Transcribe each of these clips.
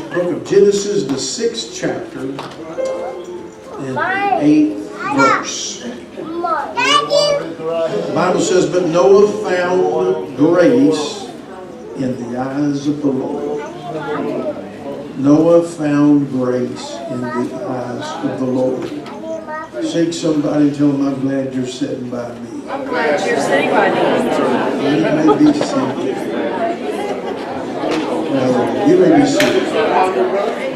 book of Genesis, the 6th chapter, and the 8th verse. The Bible says, but Noah found grace in the eyes of the Lord. Noah found grace in the eyes of the Lord. Shake somebody and tell them, I'm glad you're sitting by me. I'm glad you're sitting by me. You may be seated. You may be seated.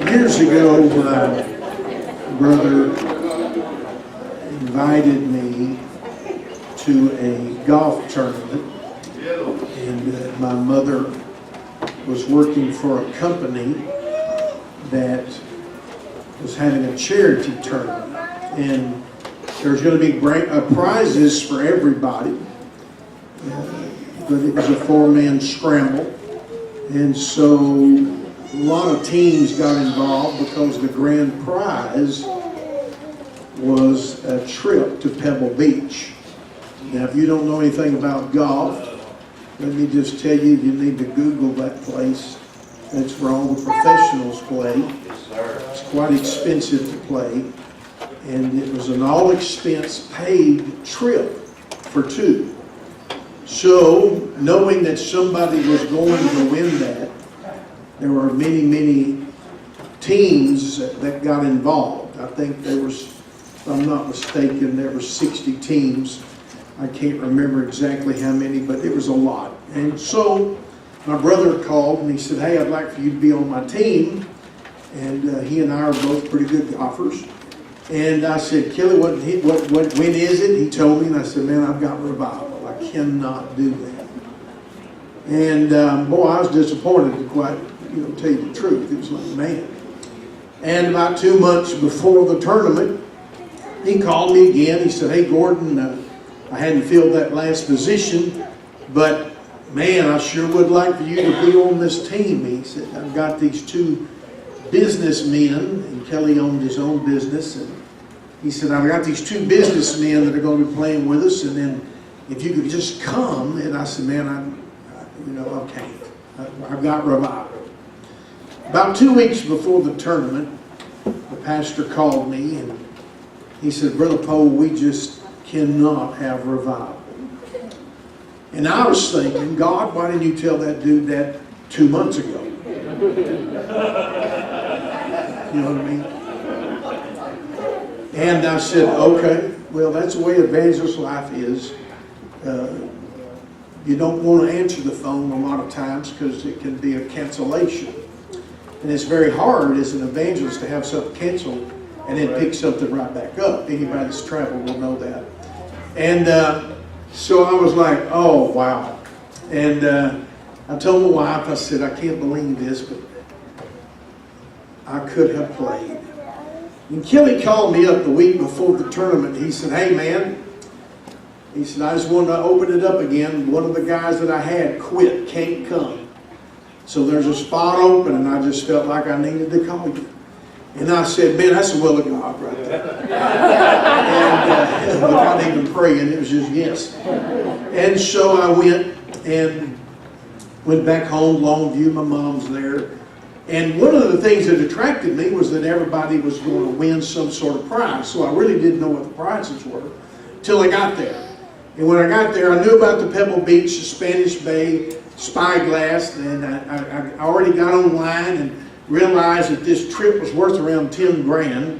Years ago, my brother invited me to a golf tournament, and my mother was working for a company that was having a charity tournament, and there's going to be prizes for everybody, but it was a 4-man scramble, and so a lot of teams got involved because the grand prize was a trip to Pebble Beach. Now, if you don't know anything about golf, let me just tell you, you need to Google that place. That's where all the professionals play. It's quite expensive to play. And it was an all-expense paid trip for 2. So, knowing that somebody was going to win that, there were many, many teams that got involved. I think there was, if I'm not mistaken, there were 60 teams. I can't remember exactly how many, but it was a lot. And so my brother called and he said, hey, I'd like for you to be on my team. And he and I are both pretty good golfers. And I said, Kelly, when is it? He told me, and I said, man, I've got revival. I cannot do that. And boy, I was disappointed to quite, tell you the truth. It was like, man. And about 2 months before the tournament, he called me again. He said, hey, Gordon, I hadn't filled that last position, but man, I sure would like for you to be on this team. He said, I've got these 2 businessmen, and Kelly owned his own business, and he said, I've got these 2 businessmen that are going to be playing with us, and then if you could just come. And I said, man, I can't. I've got revival. About 2 weeks before the tournament, the pastor called me, and he said, Brother Poe, we just cannot have revival. And I was thinking, God, why didn't you tell that dude that 2 months ago? You know what I mean? And I said, okay, well, that's the way evangelist life is. You don't want to answer the phone a lot of times because it can be a cancellation. And it's very hard as an evangelist to have something canceled and then pick something right back up. Anybody that's traveled will know that. And so I was like, oh, wow. And I told my wife, I said, I can't believe this, but I could have played. And Kelly called me up the week before the tournament. He said, hey, man. He said, I just wanted to open it up again. One of the guys that I had quit, can't come. So there's a spot open, and I just felt like I needed to call you. And I said, man, that's the will of God right there. And without even praying, it was just yes. And so I went back home, Longview, my mom's there. And one of the things that attracted me was that everybody was going to win some sort of prize. So I really didn't know what the prizes were till I got there. And when I got there, I knew about the Pebble Beach, the Spanish Bay, Spyglass, and I already got online and realized that this trip was worth around 10 grand.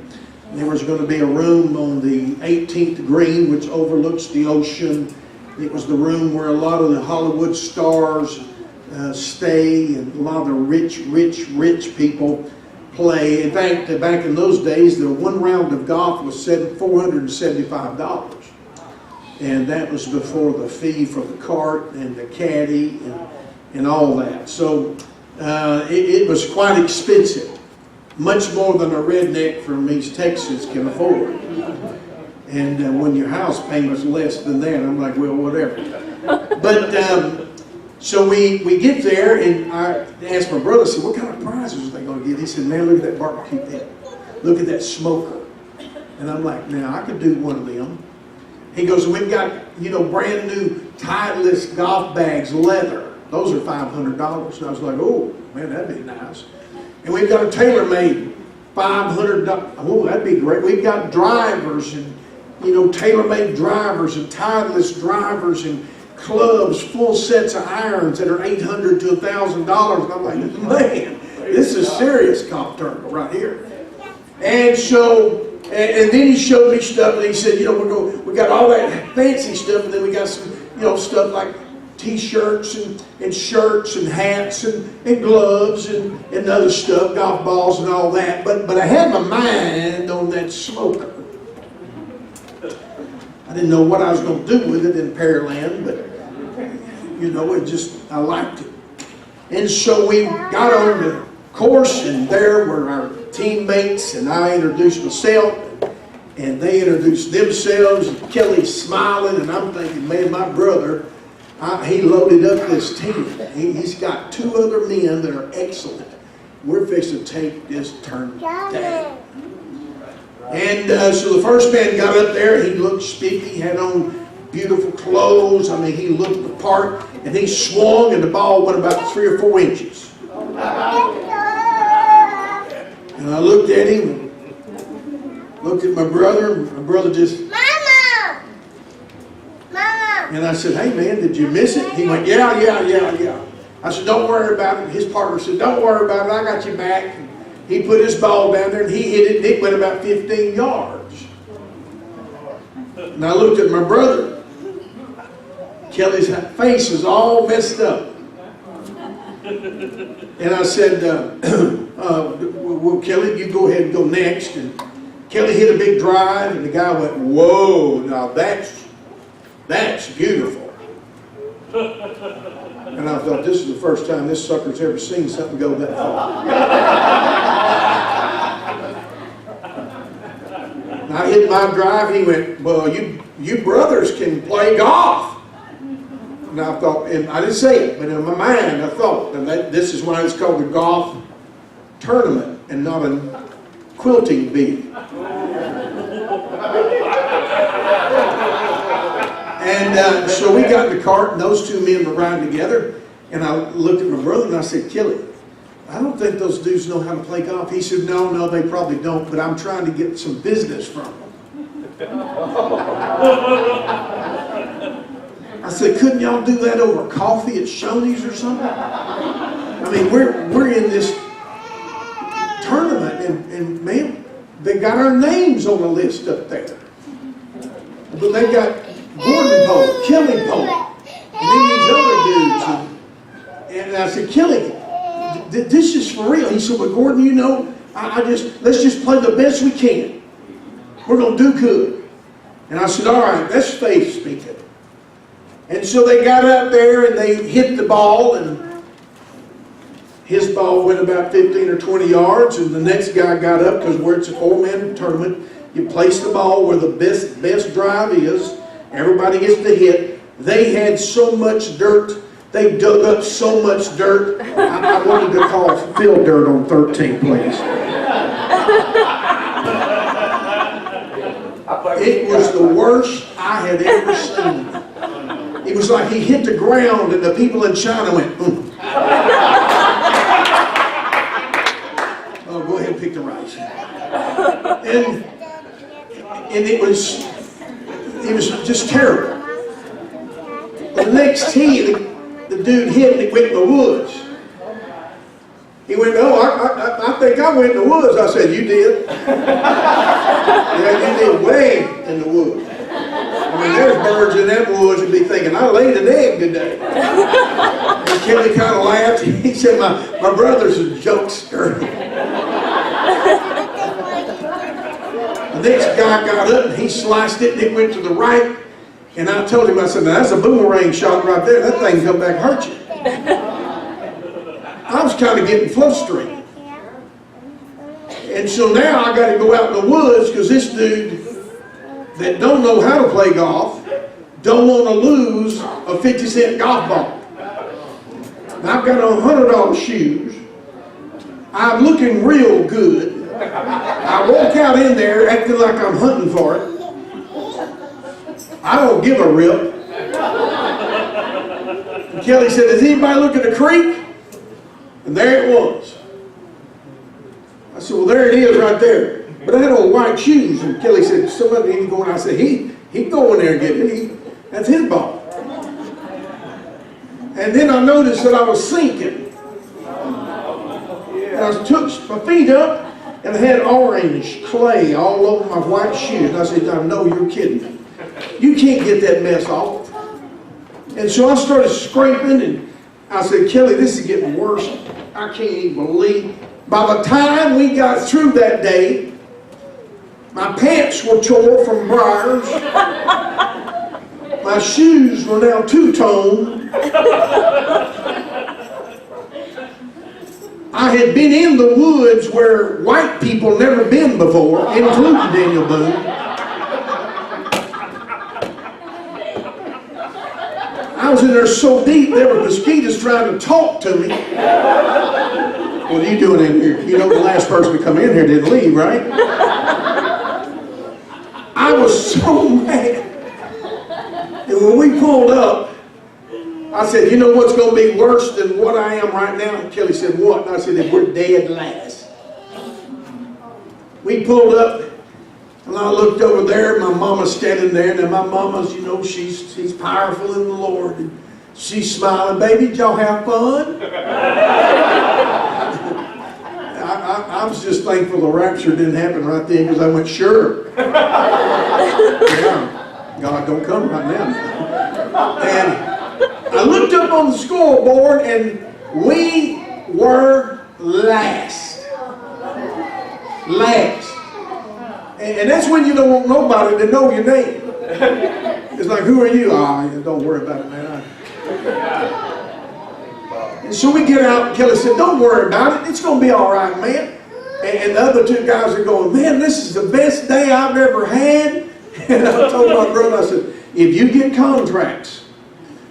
There was going to be a room on the 18th green, which overlooks the ocean. It was the room where a lot of the Hollywood stars stay, and a lot of the rich people play. In fact, back in those days, the one round of golf was $475. And that was before the fee for the cart and the caddy and all that. So it was quite expensive, much more than a redneck from East Texas can afford. And when your house payment's less than that, I'm like, well, whatever. But so we get there, and I asked my brother, I said, what kind of prizes are they going to get? He said, man, look at that barbecue pit. Look at that smoker. And I'm like, now, I could do one of them. He goes, we've got, brand new Titleist golf bags, leather. Those are $500. And I was like, oh, man, that'd be nice. And we've got a tailor-made $500. Oh, that'd be great. We've got drivers and, you know, tailor-made drivers and Titleist drivers and clubs, full sets of irons that are $800 to $1,000. And I'm like, man, this is serious golf tournament right here. And so, and then he showed me stuff, and he said, you know, we got all that fancy stuff, and then we got some, you know, stuff like T-shirts and shirts and hats and gloves and other stuff, golf balls and all that. But I had my mind on that smoker. I didn't know what I was going to do with it in Pearland, but, you know, I liked it. And so we got on the course, and there were our teammates, and I introduced myself, and they introduced themselves, and Kelly's smiling, and I'm thinking, man, my brother, he loaded up this team. He's got 2 other men that are excellent. We're fixing to take this tournament down. And so the first man got up there. He looked speaky, he had on beautiful clothes. I mean, he looked the part, and he swung, and the ball went about 3 or 4 inches. And I looked at him, looked at my brother just, Mama! Mama! And I said, hey man, did you miss it? He went, yeah. I said, don't worry about it. His partner said, don't worry about it, I got you back. And he put his ball down there, and he hit it, and it went about 15 yards. And I looked at my brother. Kelly's face was all messed up. And I said, well, Kelly, you go ahead and go next. And Kelly hit a big drive, and the guy went, whoa, now that's beautiful. And I thought, this is the first time this sucker's ever seen something go that far. And I hit my drive, and he went, well, you brothers can play golf. And I thought, and I didn't say it, but in my mind I thought, and this is why it's called the golf tournament and not a quilting bee. And so we got in the cart, and those 2 men were riding together, and I looked at my brother and I said, Kelly, I don't think those dudes know how to play golf. He said, no, they probably don't, but I'm trying to get some business from them. I said, couldn't y'all do that over coffee at Shoney's or something? I mean, we're in this tournament, and man, they got our names on the list up there. But they got Gordon Poe, Kelly Poe, and then these other dudes. And I said, Kelly, this is for real. He said, well, Gordon, you know, let's just play the best we can. We're going to do good. And I said, all right, that's faith speaking. And so they got out there and they hit the ball, and his ball went about 15 or 20 yards, and the next guy got up, because where it's a 4-man tournament, you place the ball where the best drive is. Everybody gets to hit. They had so much dirt. They dug up so much dirt. I wanted to call Phil Dirt on 13, please. It was the worst I had ever seen. It was like he hit the ground and the people in China went, boom. Oh, go ahead and pick the rice. And it was just terrible. The next tee, the dude hit and it went in the woods. He went, oh, I think I went in the woods. I said, you did? Yeah, you did way in the woods. I mean, there's birds in that woods and be thinking, I laid an egg today. And Kelly kind of laughed. He said, my brother's a jokester. The next guy got up and he sliced it and it went to the right. And I told him, I said, now that's a boomerang shot right there. That thing come back and hurt you. I was kind of getting frustrated. And so now I got to go out in the woods because this dude that don't know how to play golf don't want to lose a 50-cent golf ball. Now I've got on $100 shoes. I'm looking real good. I walk out in there acting like I'm hunting for it. I don't give a rip. And Kelly said, does anybody look at the creek? And there it was. I said, well, there it is right there. But I had on white shoes, and Kelly said, somebody need to go in. I said, he go in there and get it. That's his ball. And then I noticed that I was sinking. And I took my feet up, and I had orange clay all over my white shoes. And I said, I know you're kidding me. You can't get that mess off. And so I started scraping, and I said, Kelly, this is getting worse. I can't even believe. By the time we got through that day, my pants were tore from briars. My shoes were now two-tone. I had been in the woods where white people never been before, including Daniel Boone. I was in there so deep, there were mosquitoes trying to talk to me. What are you doing in here? You know the last person to come in here didn't leave, right? I was so mad. And when we pulled up, I said, you know what's going to be worse than what I am right now? And Kelly said, what? And I said, if we're dead last. We pulled up, and I looked over there, my mama's standing there, and my mama's, you know, she's powerful in the Lord. And she's smiling, baby, did y'all have fun? I was just thankful the rapture didn't happen right then, because I went, sure. Yeah, God, don't come right now. And I looked up on the scoreboard, and we were last. Last. And that's when you don't want nobody to know your name. It's like, who are you? Don't worry about it, man. And so we get out, and Kelly said, don't worry about it. It's going to be all right, man. And the other two guys are going, man, this is the best day I've ever had. And I told my brother, I said, if you get contracts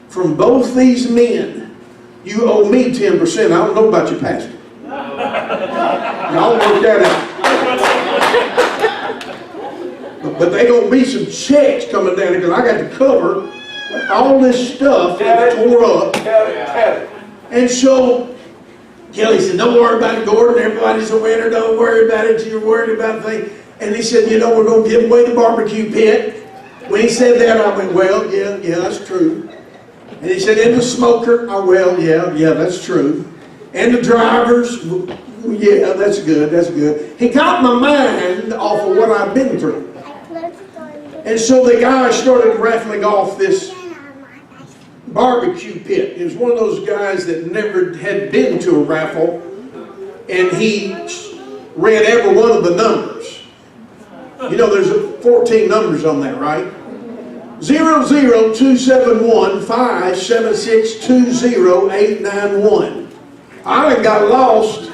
from both these men, you owe me 10%. I don't know about your pastor. Y'all work that out. But they gonna be some checks coming down because I got to cover all this stuff that's tore up. And so Kelly said, don't worry about it, Gordon. Everybody's a winner. Don't worry about it. You're worried about things. And he said, you know, we're going to give away the barbecue pit. When he said that, I went, well, yeah, that's true. And he said, and the smoker. I well, yeah, that's true. And the drivers, yeah, that's good, that's good. He got my mind off of what I've been through. And so the guy started raffling off this barbecue pit. He was one of those guys that never had been to a raffle, and he read every one of the numbers. You know, there's 14 numbers on that, right? 0027157620891. I done got lost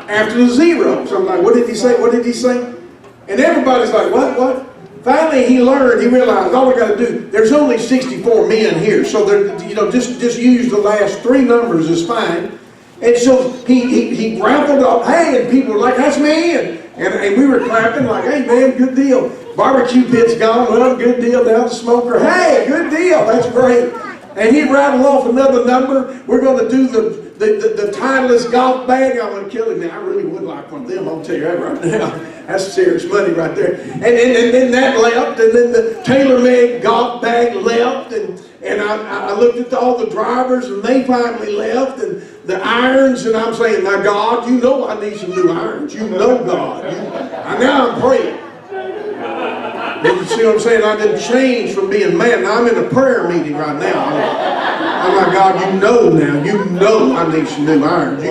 after the zero. So I'm like, what did he say? What did he say? And everybody's like, what? Finally, he learned. He realized all we got to do. There's only 64 men here, so you know, just use the last three numbers is fine. And so he raffled off. Hey, and people were like, that's me. And we were clapping like, hey man, good deal. Barbecue pit's gone. Well, good deal. Down the smoker. Hey, good deal. That's great. And he rattled off another number. We're going to do the Titleist golf bag. I'm going to kill him now. I really would like one of them. I'll tell you that right now. That's serious money right there. And then that left. And then the tailor-made golf bag left. And I looked at all the drivers, and they finally left. And the irons, and I'm saying, now God, you know I need some new irons. You know God. Now I'm praying. You see what I'm saying? I didn't change from being mad. Now I'm in a prayer meeting right now. I'm like, God, you know now. You know I need some new irons.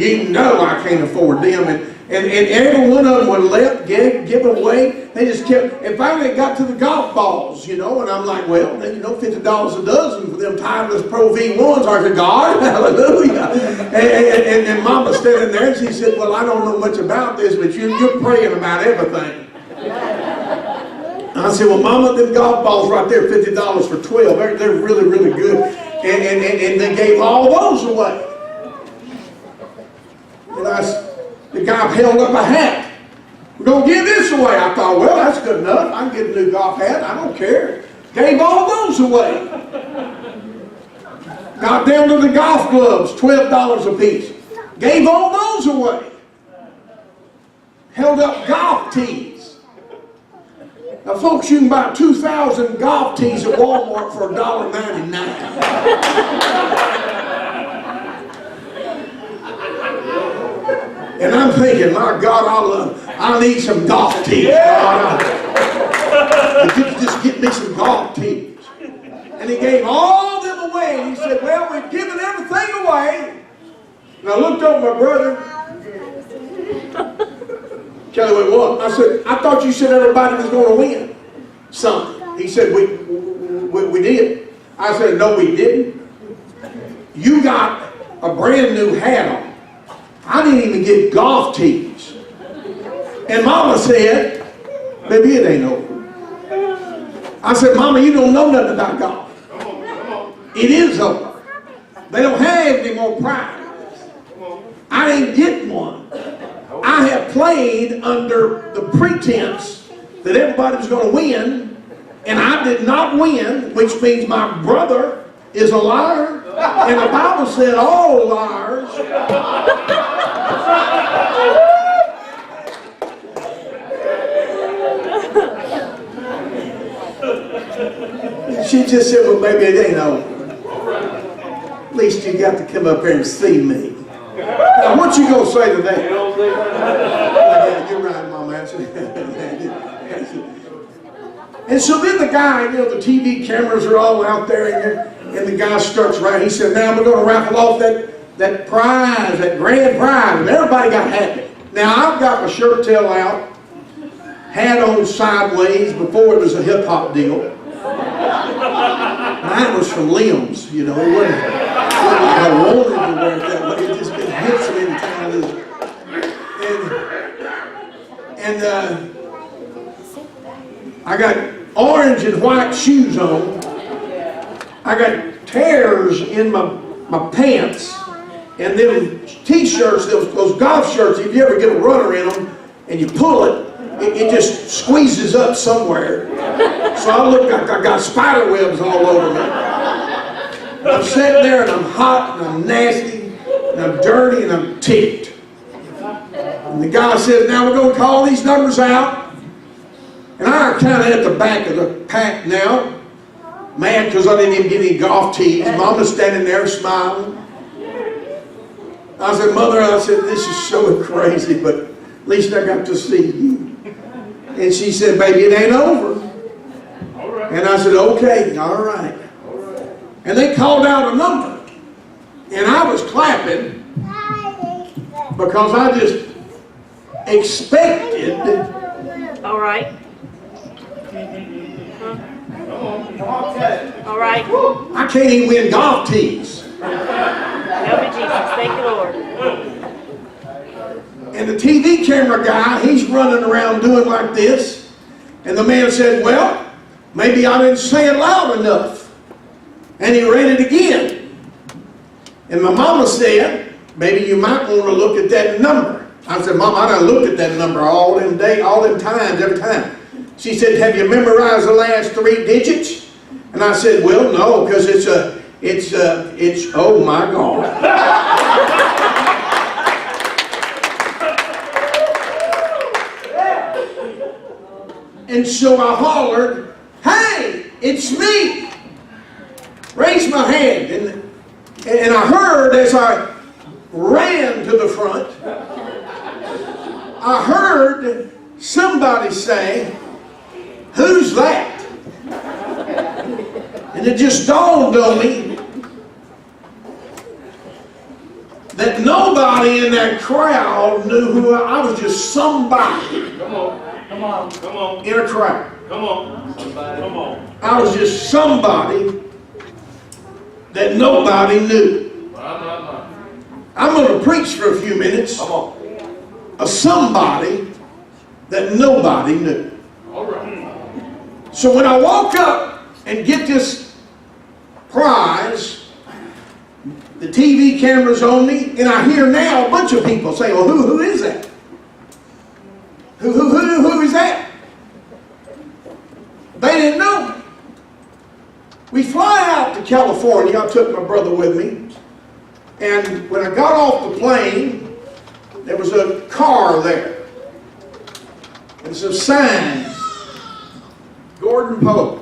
You know I can't afford them. And every one of them were left, given away. They just kept, and finally it got to the golf balls, you know, and I'm like, well, you know, $50 a dozen for them Titleist Pro V1s. I said, God, hallelujah. And Mama standing there, and she said, well, I don't know much about this, but you're praying about everything. I said, well, Mama, them golf balls right there, $50 for 12. They're really, really good. And they gave all those away. And the guy held up a hat. We're going to give this away. I thought, well, that's good enough. I can get a new golf hat. I don't care. Gave all those away. Got down to the golf gloves, $12 a piece. Gave all those away. Held up golf tees. Now, folks, you can buy 2,000 golf tees at Walmart for $1.99. And I'm thinking, my God, I need some golf tees. Just get me some golf tees. And he gave all them away. And he said, well, we've given everything away. And I looked up at my brother. Kelly went, what? I said, I thought you said everybody was going to win something. He said, we did. I said, no, we didn't. You got a brand new hat on. I didn't even get golf tees. And Mama said, baby, it ain't over. I said, Mama, you don't know nothing about golf. It is over. They don't have any more prizes. I didn't get one. I have played under the pretense that everybody was going to win, and I did not win, which means my brother is a liar. And the Bible said all liars. She just said, well, maybe it ain't over. At least you got to come up here and see me. Now, what you going to say to that? Yeah, you're right, Mama. And so then the guy, you know, the TV cameras are all out there, and the guy starts right. He said, now we're going to raffle off that prize, that grand prize. And everybody got happy. Now, I've got my shirt tail out, hat on sideways before it was a hip-hop deal. Mine was from Liam's, you know. It wasn't I wanted to wear it that way. It just been hit so many times. And I got orange and white shoes on. I got tears in my pants. And then t-shirts, those golf shirts, if you ever get a runner in them and you pull it, it just squeezes up somewhere. So I look like I got spider webs all over me. And I'm sitting there and I'm hot and I'm nasty and I'm dirty and I'm ticked. And the guy says, now we're going to call these numbers out. And I'm kind of at the back of the pack now, mad because I didn't even get any golf tees. Mama's standing there smiling. I said, Mother, I said, this is so crazy, but at least I got to see you. And she said, baby, it ain't over. And I said, okay, all right. And they called out a number. And I was clapping because I just expected. All right. All right. I can't even win golf tees. Help me, Jesus. Thank you, Lord. And the TV camera guy, he's running around doing like this. And the man said, well, maybe I didn't say it loud enough. And he read it again. And my mama said, maybe you might want to look at that number. I said, Mama, I done looked at that number all them times, every time. She said, have you memorized the last 3 digits? And I said, well, no, because it's oh my God. And so I hollered, hey, it's me. Raised my hand. And I heard as I ran to the front, I heard somebody say, who's that? And it just dawned on me that nobody in that crowd knew who I was. Just somebody. Come on. Come on. Come on. In a crowd. Come on. Somebody. Come on. I was just somebody that nobody knew. I'm going to preach for a few minutes. Come on. A somebody that nobody knew. All right. So when I walk up and get this prize, the TV camera's on me, and I hear now a bunch of people say, well, who is that? Who is that? They didn't know me. We fly out to California. I took my brother with me. And when I got off the plane, there was a car there. And some signs, Gordon Poe.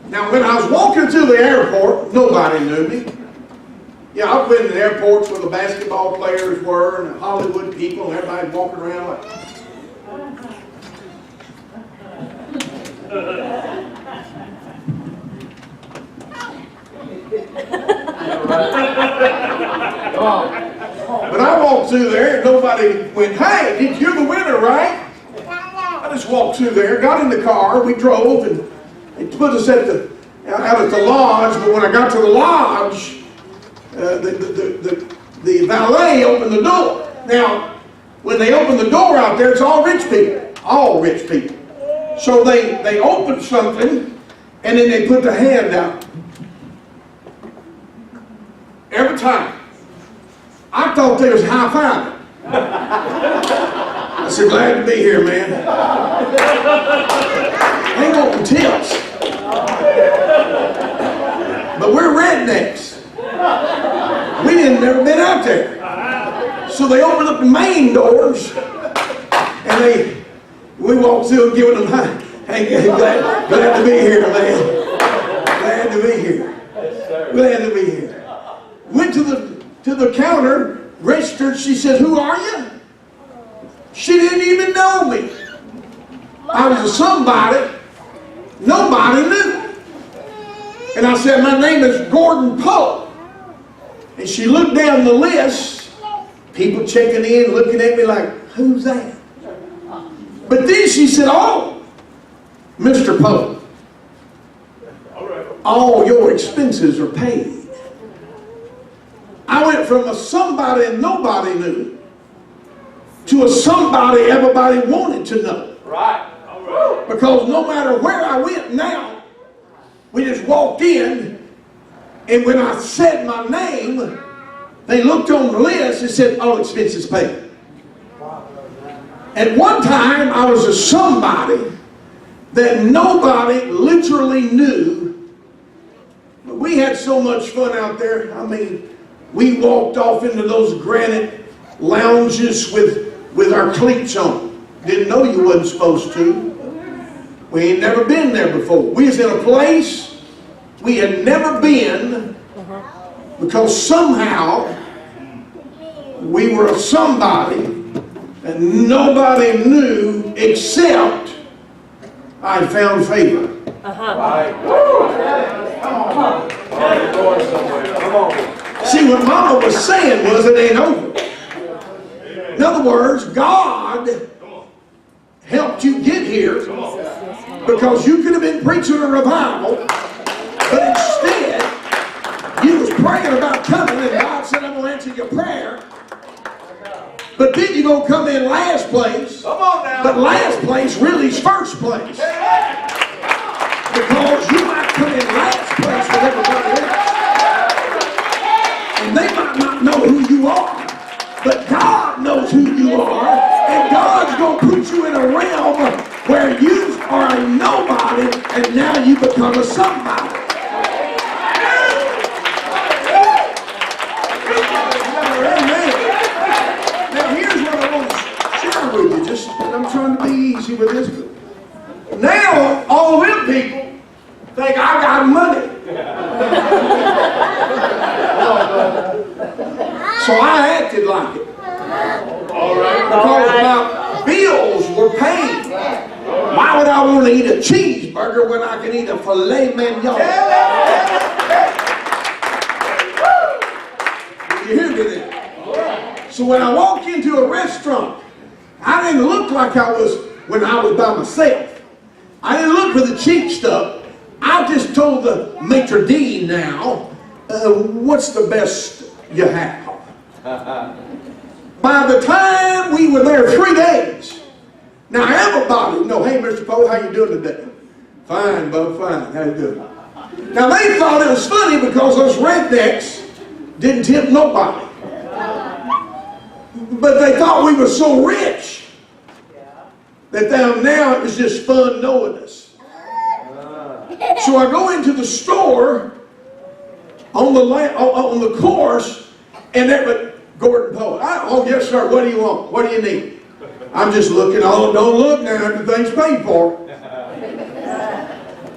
Now, when I was walking through the airport, nobody knew me. Yeah, I've been in airports where the basketball players were and the Hollywood people, and everybody walking around like. But I walked through there and nobody went, "Hey, you're the winner, right?" I just walked through there, got in the car, we drove, and they put us out at the lodge. But when I got to the lodge, the valet opened the door. Now, when they open the door out there, it's all rich people. All rich people. So they opened something, and then they put the hand out. Every time. I thought they was high-fiving. I said, "Glad to be here, man." Ain't wanting tips. But we're rednecks. We didn't never been out there. So they opened up the main doors, and we walked through and giving them, "Hey, glad to be here, man. Glad to be here. Glad to be here." Went to the counter, registered. She said, "Who are you?" She didn't even know me. I was a somebody. Nobody knew. And I said, "My name is Gordon Poe." And she looked down the list, people checking in, looking at me like, "Who's that?" But then she said, "Oh, Mr. Poe, all your expenses are paid." I went from a somebody nobody knew to a somebody everybody wanted to know. Right. Because no matter where I went now, we just walked in, and when I said my name, they looked on the list and said, "All expenses paid." At one time, I was a somebody that nobody literally knew. But we had so much fun out there. I mean, we walked off into those granite lounges with our cleats on. Didn't know you wasn't supposed to. We ain't never been there before. We was in a place we had never been because somehow we were a somebody that nobody knew except I found favor. Right. Come on. You're going somewhere. Come on. See, what Mama was saying was it ain't over. In other words, God helped you get here because you could have been preaching a revival, but instead you was praying about coming and God said, "I'm going to answer your prayer." But then you're going to come in last place. Come on now. But last place really is first place. Because you might come in last place with everybody else. And they might not know who you are. But God knows who you are. And God's going to put you in a realm where you are a nobody and now you become a somebody. Amen. Now here's what I want to share with you. I'm trying to be easy with this. Now all them people think I got money. So I acted like it. All right. Because my bills were paid. Why would I want to eat a cheeseburger when I can eat a filet mignon? Did you hear me then? So when I walk into a restaurant, I didn't look like I was when I was by myself. I didn't look for the cheap stuff. I just told the maitre d' now, "What's the best you have?" By the time we were there 3 days, now everybody know, "Hey, Mr. Poe, how you doing today?" "Fine, Bub, fine. How you doing?" Now they thought it was funny because those rednecks didn't tip nobody. But they thought we were so rich that now it was just fun knowing us. So I go into the store on the course, and that, but Gordon Poe, oh yes sir, what do you want? What do you need? I'm just looking, oh don't look now, everything's paid for.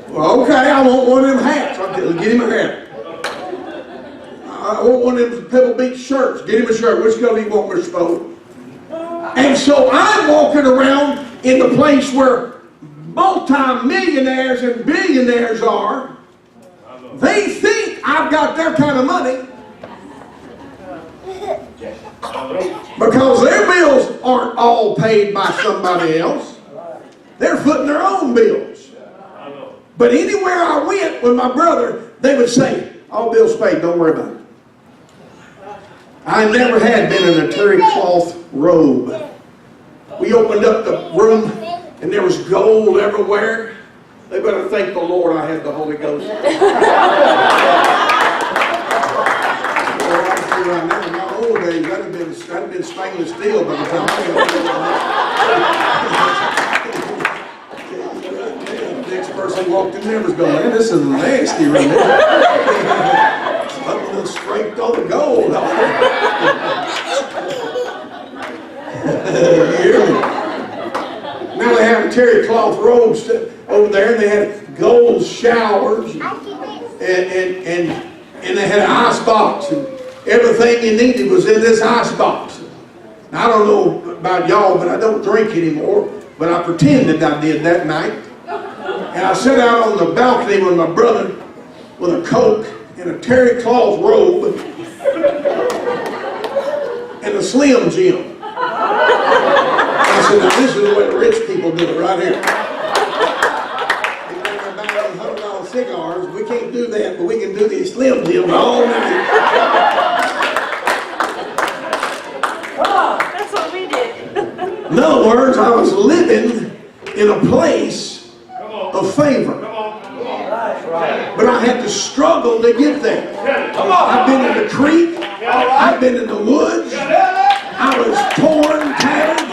Well, okay, I want one of them hats. I'll get him a hat. I want one of them Pebble Beach shirts. Get him a shirt. Which color do you want, Mr. Poe? And so I'm walking around in the place where multi-millionaires and billionaires are. They think I've got their kind of money because their bills aren't all paid by somebody else. They're footing their own bills. But anywhere I went with my brother, they would say, all bills paid, don't worry about it. I never had been in a terry cloth robe. We opened up the room and there was gold everywhere. They better thank the Lord I had the Holy Ghost. In my old days, that'd have been stainless steel by the time I got the next person walked in there was going, man, this is nasty right here. Something scraped on the gold. Now they have terry cloth robes over there, and they had gold showers, and they had an ice box, and everything you needed was in this ice box. Now, I don't know about y'all, but I don't drink anymore, but I pretended I did that night. And I sat out on the balcony with my brother with a Coke and a terry cloth robe and a Slim Jim. I said, now this is the way the rich people do it right here. They're buying $100 cigars. We can't do that, but we can do these Slim Jims all night. That's what we did. In other words, I was living in a place of favor. But I had to struggle to get there. I've been in the creek. I've been in the woods. I was torn, tattered.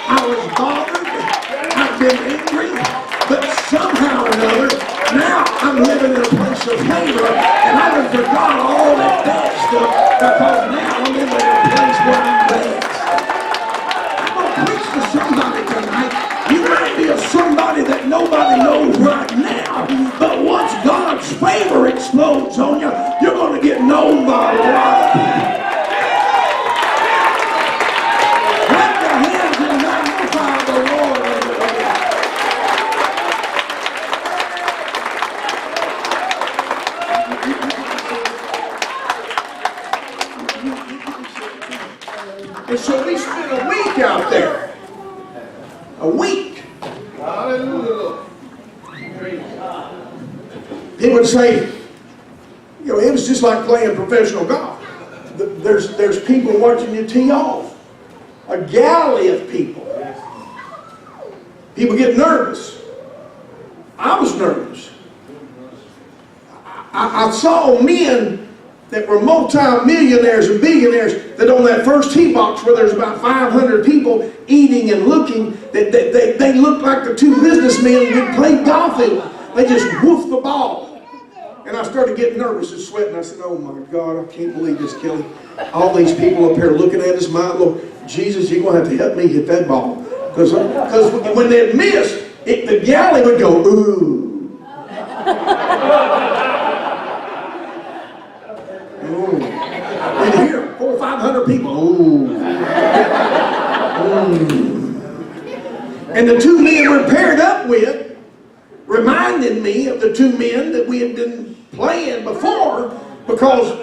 I was bothered. I've been angry. But somehow or another, now I'm living in a place of favor. And I done forgot all that bad stuff because now I'm living in a place where I'm blessed. I'm going to preach to somebody tonight. You might be a somebody that nobody knows right now, but once God's favor explodes on you, you're going to get known by a lot of people. Clap your hands and magnify the Lord. And so we spent a week out there. A week. He would say, you know, it was just like playing professional golf. There's people watching you tee off. A galley of people. People get nervous. I was nervous. I saw men that were multi-millionaires and billionaires that on that first tee box where there's about 500 people eating and looking, that they looked like the two businessmen who played golf in. They just woofed the ball. And I started getting nervous and sweating. I said, oh my God, I can't believe this, Kelly. All these people up here looking at us, my Lord, Jesus, you're going to have to help me hit that ball. Because when they'd miss, the galley would go, ooh. Ooh. And here, 400 or 500 people. Ooh. Ooh. And the two men we're paired up with reminded me of the two men that we had been playing before, because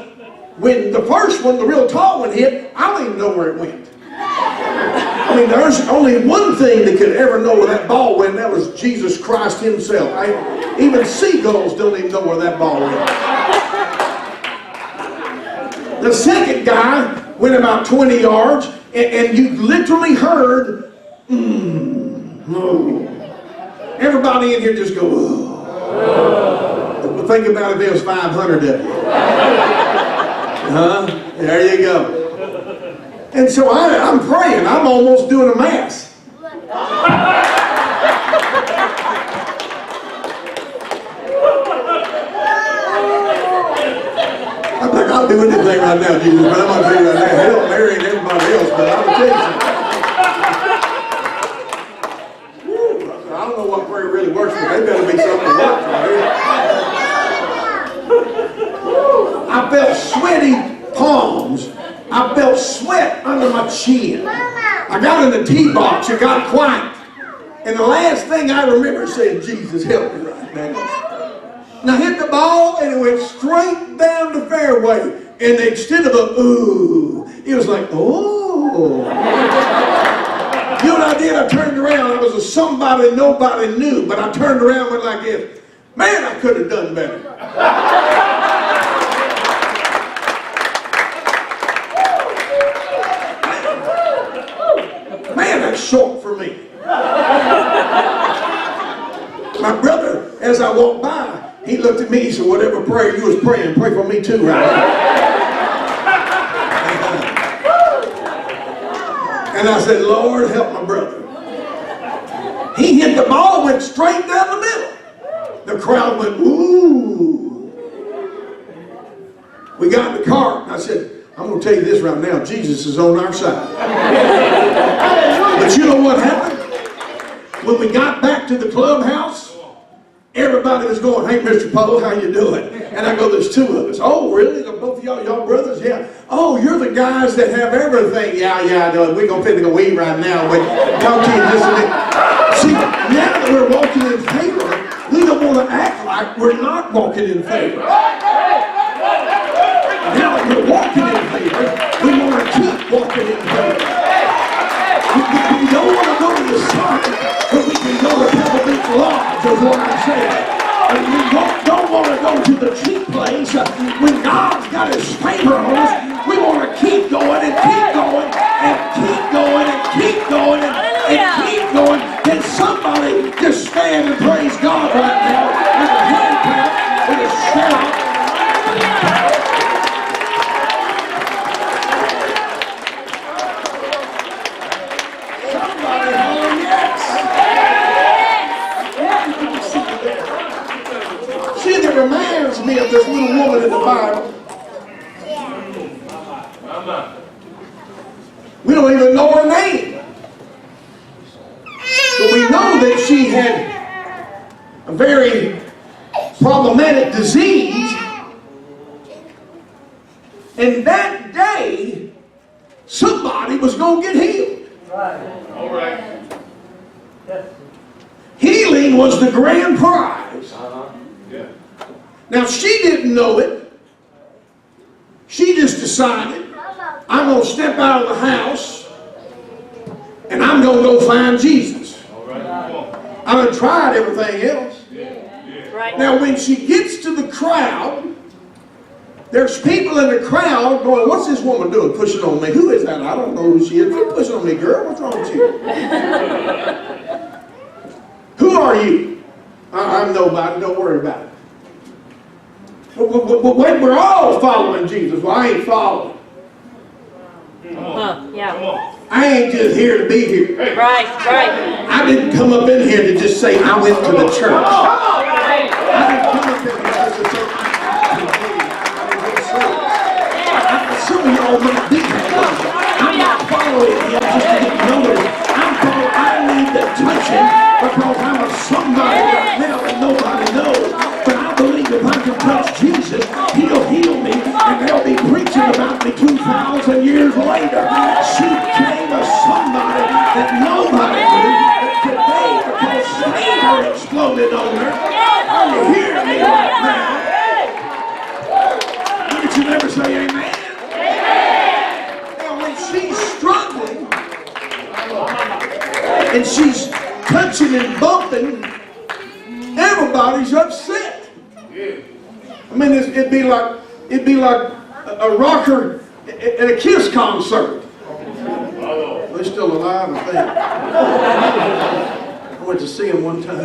when the first one, the real tall one, hit, I don't even know where it went. I mean, there's only one thing that could ever know where that ball went, and that was Jesus Christ himself. Even seagulls don't even know where that ball went. The second guy went about 20 yards, and you literally heard, no. Everybody in here just go, oh. But think about if there was 500 of you. There you go. And so I'm praying. I'm almost doing a mass. not doing anything right now, Jesus, but I'm going to tell you right now, hell, Mary and everybody else, but I'm going to tell you something. Woo, I don't know what prayer really works, but they better be something that works right here. I felt sweaty palms. I felt sweat under my chin. I got in the tee box. It got quiet. And the last thing I remember saying, Jesus, help me right now. And I hit the ball, and it went straight down the fairway. And instead of a ooh, it was like, oh. You know what I did? I turned around. I was a somebody nobody knew, but I turned around and went like this. Man, I could have done better. Man, that's short for me. My brother, as I walked by, he looked at me, he said, whatever prayer you was praying, pray for me too right now. And I said, Lord, help my brother. He hit the ball, went straight down the middle. The crowd went, ooh. We got in the car, and I said, I'm going to tell you this right now, Jesus is on our side. But you know what happened? When we got back to the clubhouse, everybody was going, hey, Mr. Poe, how you doing? And I go, there's two of us. Oh, really? Both of y'all brothers? Yeah. Oh, you're the guys that have everything. Yeah, we're going to eat right now. But talk to you just a minute. See, now that we're walking in favor, we don't want to act like we're not walking in favor. Now that we're walking in favor, we want to keep walking in favor. We don't want to go to the sun, but we can go to Pebble Beach Lodge, is what I'm saying. And we don't want to go to the cheap place. When God's got his favor on us, we want to keep going and keep going and keep going and keep going and keep going. Can somebody just stand and praise God right now with a hand clap, with a shout? Reminds me of this little woman in the Bible. We don't even know her name. But we know that she had a very problematic disease. And that day, somebody was going to get healed. All right. Healing was the grand prize. Yeah. Now, she didn't know it. She just decided, I'm going to step out of the house and I'm going to go find Jesus. All right. Come on. I done tried everything else. Right. Now, when she gets to the crowd, there's people in the crowd going, what's this woman doing pushing on me? Who is that? I don't know who she is. Quit pushing on me, girl. What's wrong with you? Who are you? I'm nobody. Don't worry about it. But wait, we're all following Jesus. Well, I ain't following. Yeah. Come on. I ain't just here to be here. Right. I didn't come up in here to just say I went to the church. I didn't come up in here just to say some of y'all might be here. I'm not following him just to get noticed. I need the touching because I'm a somebody right now that nobody knows. But I believe if I can touch Jesus, he'll heal me and they'll be preaching about me 2,000 years later. She became a somebody that nobody knew. But today, because favor exploded on her, are you hearing me right now? Look at you, never say amen. Now when she's struggling and she's touching and bumping, everybody's upset. I mean, it'd be like a rocker at a Kiss concert. They're still alive, I think. I went to see them one time.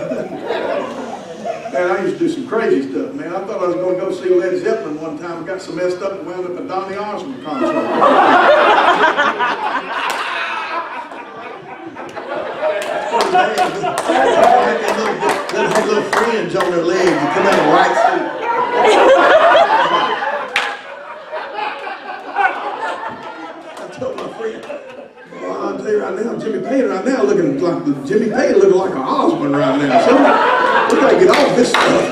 Man, I used to do some crazy stuff, man. I thought I was going to go see Led Zeppelin one time. Got so messed up and wound up at Donny Osmond concert. They had little fringe on their legs and come out of right suit. Payne right now, Jimmy Payne right now looking like Jimmy Payne looking like an Osmond right now. So we gotta get off this stuff.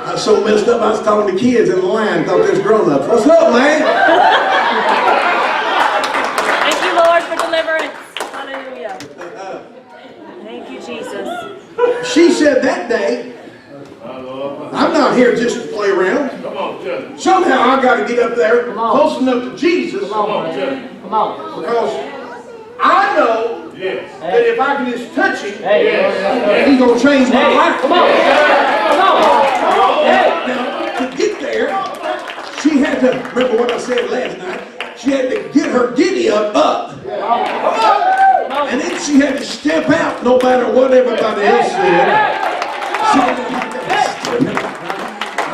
I was so messed up, I was talking to kids in the line, thought they was grown-ups. What's up, man? Thank you, Lord, for deliverance. Hallelujah. Thank you, Jesus. She said that day, I'm not here just to play around. Come on, Judge. Somehow I got to get up there close enough to Jesus. Come on, Judge. Because I know Yes. that if I can just touch him, Yes. he's going to change my life. Come on. Now, to get there, she had to, remember what I said last night, she had to get her giddy up. And then she had to step out no matter what everybody else said. She had to step out.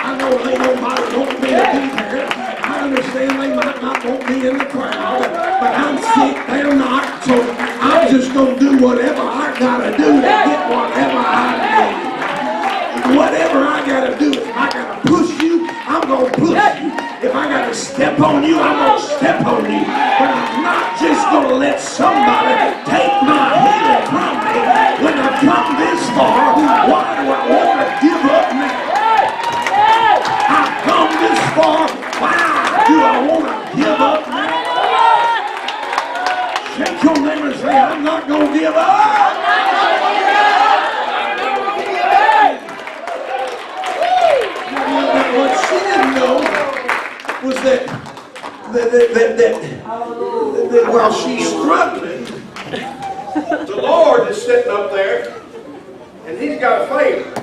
I know they don't want me to be there. I understand they might not want me in the crowd, but I'm sick, they're not, so I'm just going to do whatever I got to do to get whatever I need. Whatever I got to do, if I got to push you, I'm going to push you. If I got to step on you, I'm going to step on you. But I'm not just going to let somebody take my healing from me. When I've come this far, why do I want to give up now? I've come this far, why do I want to give up now? Shake your neighbor and say, I'm not going to give up. What she didn't know was that while she's struggling, the Lord is sitting up there, and He's got a favor.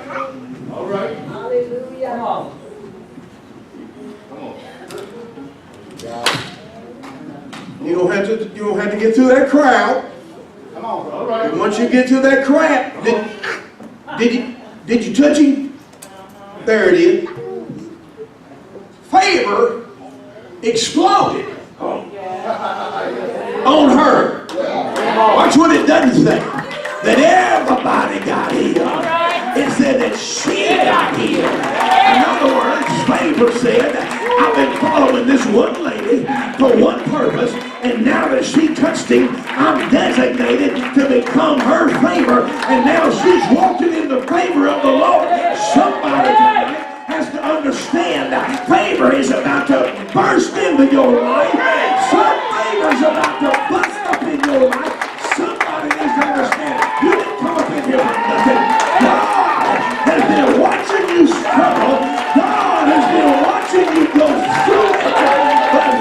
All right. Hallelujah. Come on. You don't have to get through that crowd. Come on. All right. And once you get through that crowd, did you touch him? There it is. Favor exploded on her. Watch what it doesn't say. That everybody got healed. It said that she got healed. In other words, favor said, I've been following this one lady for one purpose, and now that she touched him, I'm designated to become her favor, and now she's walking in the favor of the Lord. Somebody tonight has to understand that favor is about to burst into your life. Some favor is about to bust up in your life. Somebody needs to understand. You didn't come up in here for nothing. God has been watching you struggle. God has been watching you go through it. But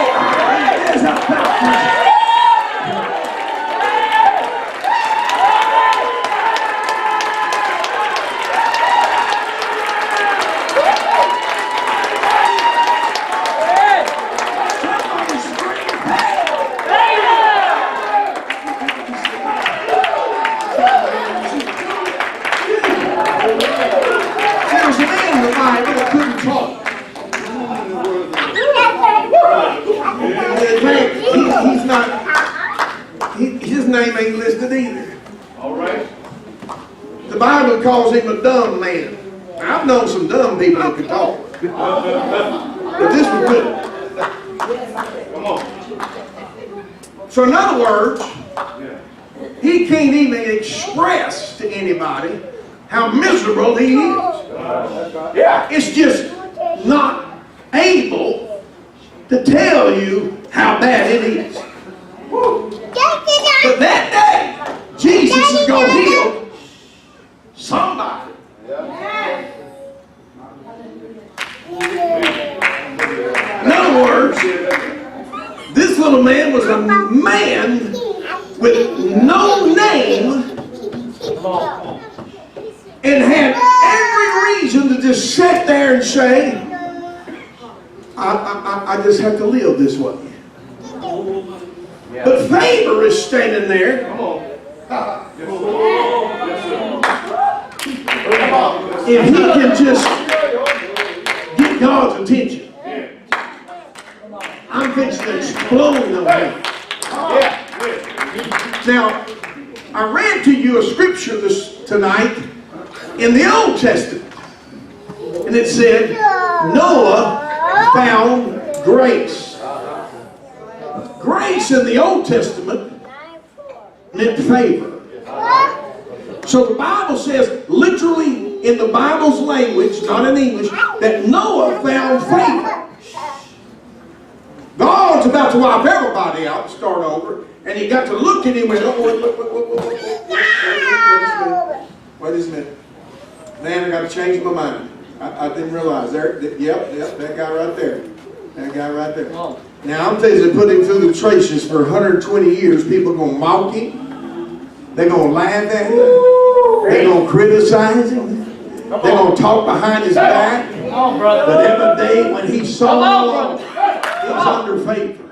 favor is about to his name ain't listed either. All right. The Bible calls him a dumb man. I've known some dumb people who can talk. But this was good. Come on. So in other words, he can't even express to anybody how miserable he is. Yeah. It's just not able to tell you how bad it is. But that day, Jesus is going to heal somebody. In other words, this little man was a man with no name and had every reason to just sit there and say, I just have to live this way. But favor is standing there. Come on. If he can just get God's attention. I'm fixing to explode on him. Now, I read to you a scripture tonight in the Old Testament. And it said, Noah found grace. Grace in the Old Testament meant favor. So the Bible says, literally in the Bible's language, not in English, that Noah found favor. God's about to wipe everybody out and start over, and he got to look at him and wait a minute. Man, I got to change my mind. I didn't realize there. Yep, that guy right there. That guy right there. Now I'm telling you, they put him through the traces for 120 years. People are going to mock him. They're going to laugh at him. They're going to criticize him. They're going to talk behind his back. But every day when he saw he's under favor.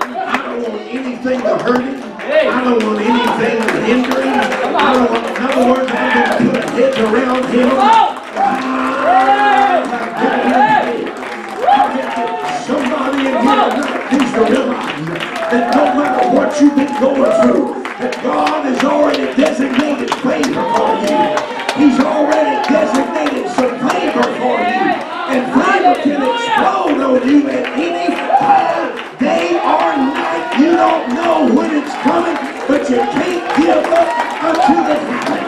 I don't want anything to hurt him. I don't want anything to hinder him. I don't want, in other words, I'm going to put a hedge around him. Somebody in here needs to realize that no matter what you've been going through, that God has already designated favor for you. He's already designated some favor for you. And favor can explode on you at any time, day or night. You don't know when it's coming, but you can't give up until it happens.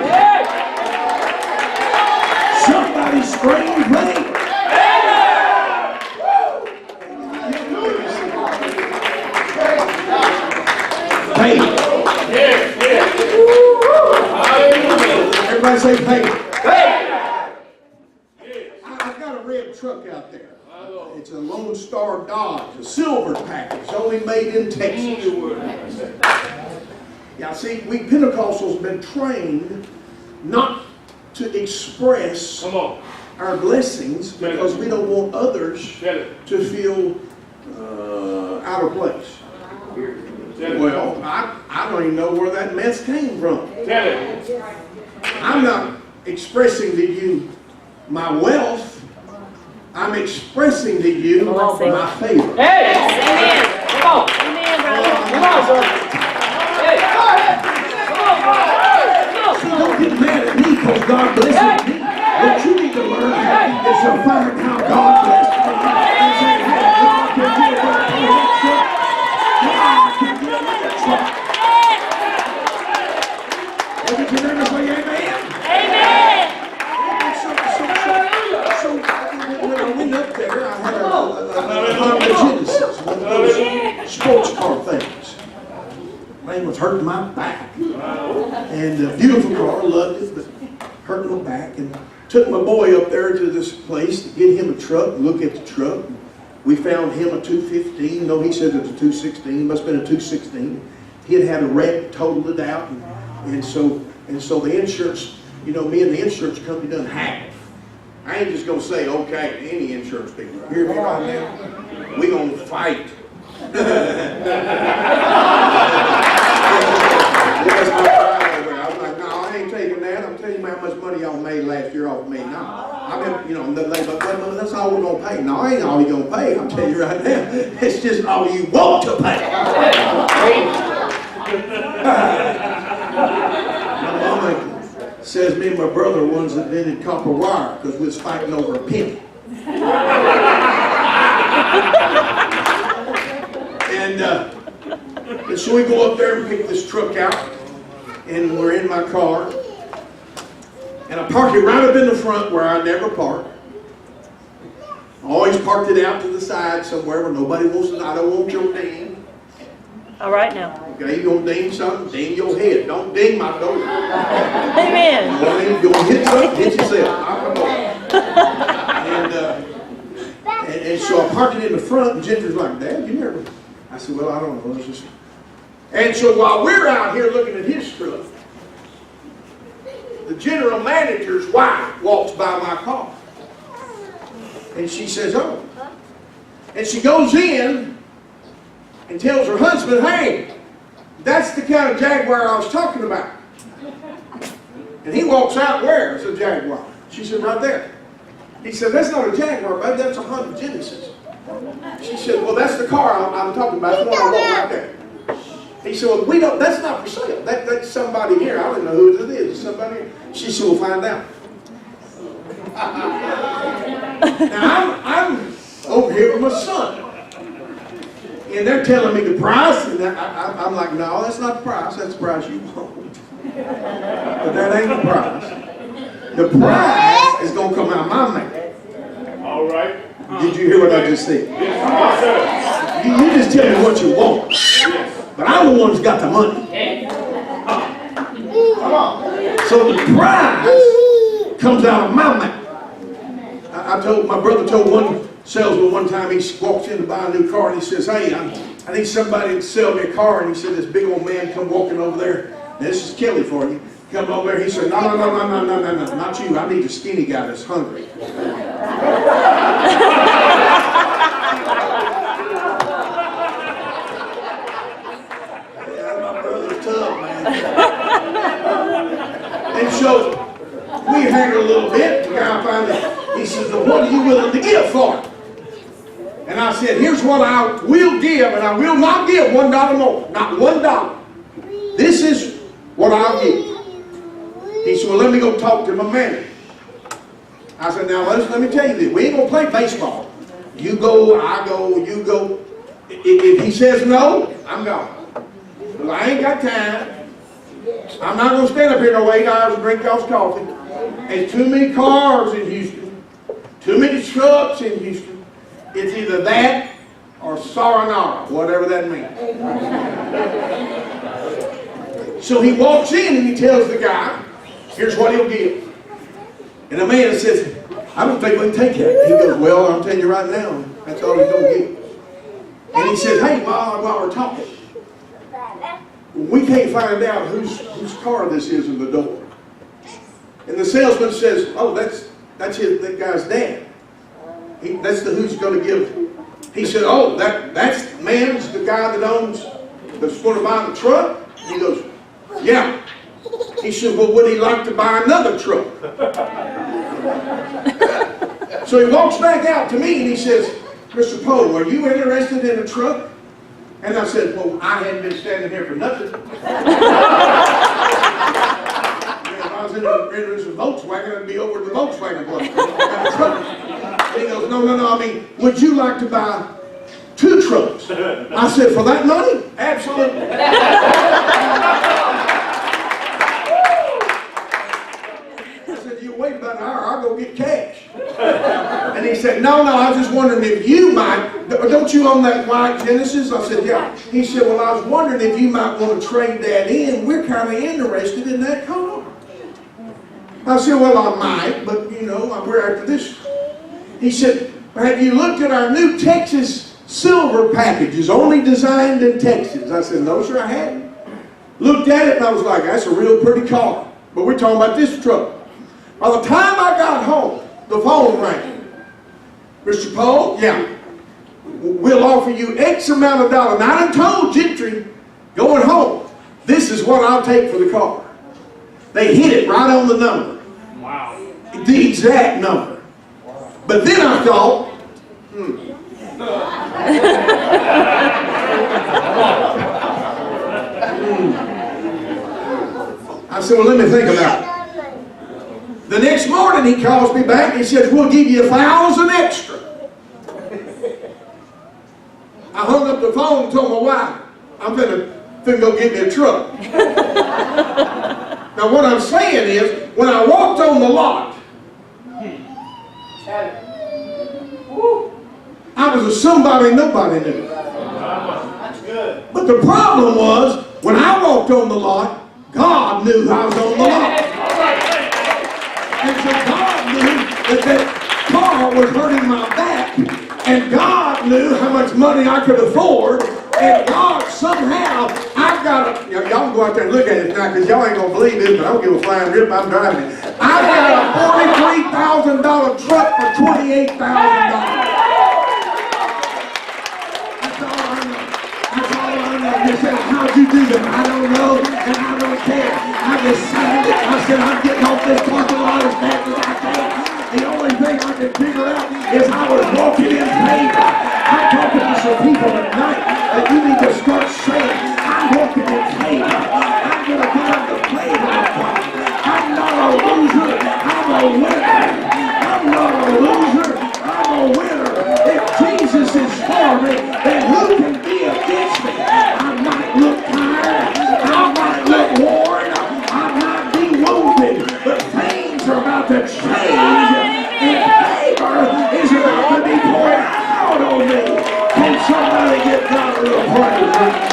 Somebody scream favor. Favor. Everybody say favor. I've got a red truck out there. It's a Lone Star Dodge, a silver package, only made in Texas. Yeah, see, we Pentecostals have been trained not to express our blessings because we don't want others to feel out of place. Well, I don't even know where that mess came from. I'm not expressing to you my wealth. I'm expressing to you my favor. Hey! Amen. Come on. Amen, brother. Come on, sir. Hey! Come on, brother. See, don't get mad at me because God blessed me. What you need to learn is to find how God blessed me. And say, hey, God can give me that truck. God can give me that truck. Look at your neighbor and say, amen. Amen. So when I went up there, I had a Genesis, one of those sports car things. Man was hurting my back. And a beautiful car, loved it, but hurt my back. And took my boy up there to this place to get him a truck, look at the truck. We found him a 215. No, he said it was a 216. It must have been a 216. He had a wreck, totaled it out. And so the insurance, you know, me and the insurance company done hacked. I ain't just going to say, okay, any insurance people. Hear me right now? We're going to fight. I was like, no, I ain't taking that. I'm telling you how much money y'all made last year off me. No. I mean, you know, that's all we're going to pay. No, I ain't all you're going to pay. I'm telling you right now. It's just all you want to pay. My mama says me and my brother were ones that invented copper wire because we was fighting over a penny. And so we go up there and pick this truck out, and we're in my car, and I park it right up in the front where I never park. I always parked it out to the side somewhere where nobody wants to. I don't want your ding. All right now. Okay, you gonna ding something? Ding your head. Don't ding my door. Amen. You know what I mean? If you gonna hit something, hit yourself. And so I parked it in the front, and Ginger's like, Dad, you never. I said, well, I don't know. It's just... And so while we're out here looking at his truck, the general manager's wife walks by my car. And she says, oh. And she goes in and tells her husband, hey, that's the kind of Jaguar I was talking about. And he walks out, where? It's a Jaguar. She said, right there. He said, that's not a Jaguar, baby, that's a Honda Genesis. She said, well, that's the car I'm talking about. That's the one I want right there. He said, well, we don't, that's not for sale. That's somebody here. I don't know who it is. It's somebody here. She said, we'll find out. Now, over here with my son. And they're telling me the price, and I'm like, no, that's not the price. That's the price you want. But that ain't the price. The price is going to come out of my mouth. All right. Did you hear what I just said? Yes, come on, sir. You just tell me what you want. But I'm the one who's got the money. Come on. So the price comes out of my mouth. My brother told one salesman one time, he walks in to buy a new car and he says, hey, I need somebody to sell me a car. And he said, this big old man come walking over there. Now, this is Kelly for you. Come over there. He said, no, not you. I need a skinny guy that's hungry. Yeah, my brother's tough, man. And so we heard a little bit. The guy finally, he says, well, what are you willing to give for it? And I said, here's what I will give, and I will not give $1 more. Not $1. This is what I'll give. He said, well, let me go talk to my manager. I said, now let me tell you this. We ain't going to play baseball. You go, I go, you go. If he says no, I'm gone. Because I ain't got time. I'm not going to stand up here no 8 hours and drink y'all's coffee. There's too many cars in Houston. Too many trucks in Houston. It's either that or sayonara, whatever that means. So he walks in and he tells the guy, here's what he'll give. And the man says, I don't think we can take that. He goes, well, I'm telling you right now, that's all he's going to give. And he says, hey, while we're talking, we can't find out whose car this is in the door. And the salesman says, oh, that's that guy's dad. That's the who's going to give. He said, oh, that's man's the guy that's going to buy the truck? He goes, yeah. He said, well, would he like to buy another truck? So he walks back out to me and he says, Mr. Poe, are you interested in a truck? And I said, well, I hadn't been standing here for nothing. If I was interested in a Volkswagen, I'd be over at the Volkswagen place. And he goes, no, I mean, would you like to buy 2 trucks? I said, for that money? Absolutely. Wait about an hour, I'll go get cash. And he said, no, I was just wondering if you might, don't you own that white Genesis? I said, yeah. He said, well, I was wondering if you might want to trade that in. We're kind of interested in that car. I said, well, I might, but we're after this. He said, have you looked at our new Texas silver packages, only designed in Texas? I said, no, sir, I hadn't. Looked at it and I was like, that's a real pretty car. But we're talking about this truck. By the time I got home, the phone rang. Mr. Poe, yeah, we'll offer you X amount of dollars. Now, I done told Gentry, going home, this is what I'll take for the car. They hit it right on the number. Wow. The exact number. But then I thought, I said, well, let me think about it. The next morning he calls me back and he says, we'll give you 1,000 extra. I hung up the phone and told my wife, I'm finna go get me a truck. Now what I'm saying is, when I walked on the lot, I was a somebody nobody knew. That's good. But the problem was, when I walked on the lot, God knew I was on the lot. And so God knew that car was hurting my back, and God knew how much money I could afford, and God somehow, I've got a, y'all can go out there and look at it now, because y'all ain't going to believe this, but I don't give a flying rip, I'm driving it. I've got a $43,000 truck for $28,000. That's all I know. That's all I know. You said, how'd you do that? I don't know, and I don't care. I decided, I said, I'm getting off this parking lot as fast as I can. The only thing I can figure out is I was walking in favor. I'm talking to some people tonight that you need to start saying, I'm walking in favor. I'm going to get up the favor of God. I'm not a loser. I'm a winner. I'm not a loser. I'm a winner. If Somebody give God a little praise.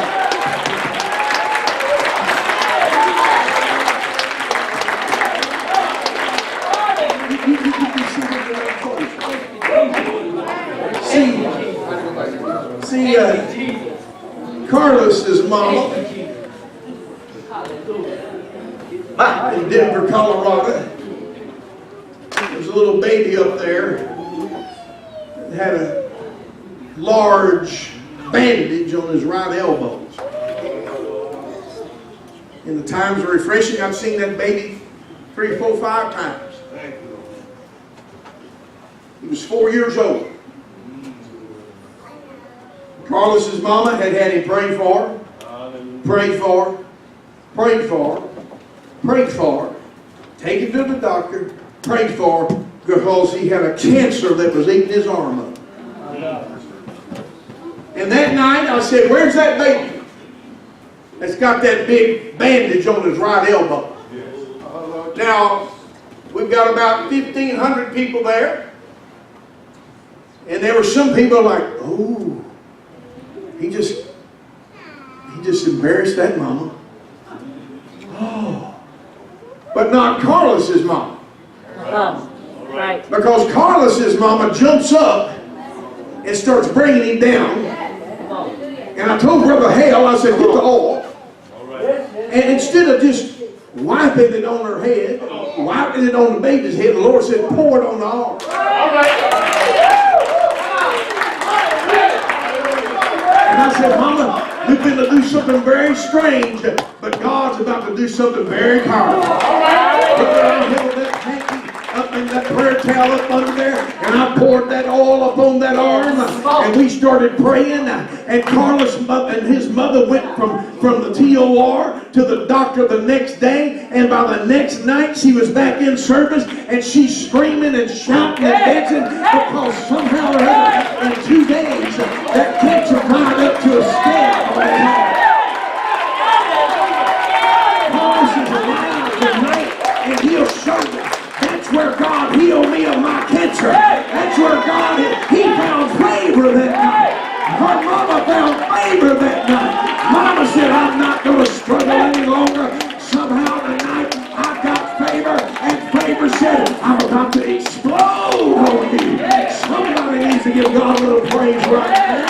See, Carlos's mama in Denver, Colorado. There's a little baby up there that had a large bandage on his right elbow. In the times of refreshing, I've seen that baby 3, 4, 5 times. He was 4 years old. Carlos's mama had him prayed for, prayed for, prayed for, prayed for, taken to the doctor, prayed for, because he had a cancer that was eating his arm up. And that night I said, where's that baby that's got that big bandage on his right elbow? Now, we've got about 1,500 people there. And there were some people like, oh, he just embarrassed that mama. Oh. But not Carlos's mama. Right. Because Carlos's mama jumps up and starts bringing him down. And I told Brother Hale, I said, get the oil. And instead of just wiping it on her head, wiping it on the baby's head, the Lord said, pour it on the arm. And I said, Mama, we're going to do something very strange, but God's about to do something very powerful. I held that hanky up in that prayer towel up under there, and I poured that oil up on that arm, and we started praying, and Carlos and his mother went from the TOR to the doctor the next day, and by the next night she was back in service, and she's screaming and shouting and dancing, because somehow or other, in 2 days, that cancer dried up to a scale on his heart. Carlos is alive tonight, and he'll show you. That's where God healed me of my cancer. That's where God, he found favor that night. Her mama found favor that night. Mama said, I'm not going to struggle any longer. Somehow tonight, I got favor, and favor said, I'm about to explode on you. Somebody needs to give God a little praise right now.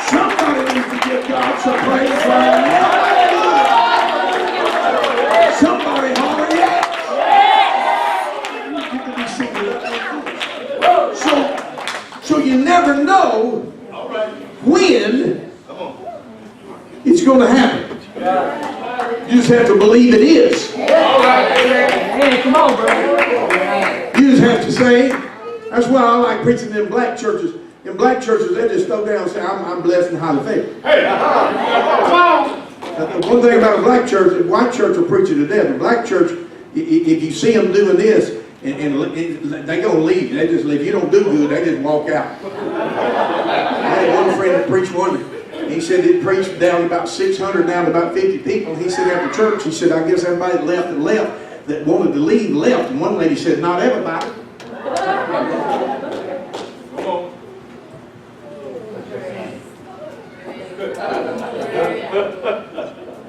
Somebody needs to give God some praise right now. Somebody holler, yeah. So you never know when it's going to happen. You just have to believe it is. Hey, come on, bro. You just have to say, that's why I like preaching in black churches. In black churches, they just throw down and say, I'm blessed and highly favored. Come on. The one thing about a black church, a white church will preach you to death. A black church, if you see them doing this, and they gonna leave. They just leave. If you don't do good, they just walk out. I had one friend that preached one. He said it preached down to about 600, down to about 50 people. He said after church, he said, I guess everybody left that wanted to leave left. And one lady said, not everybody.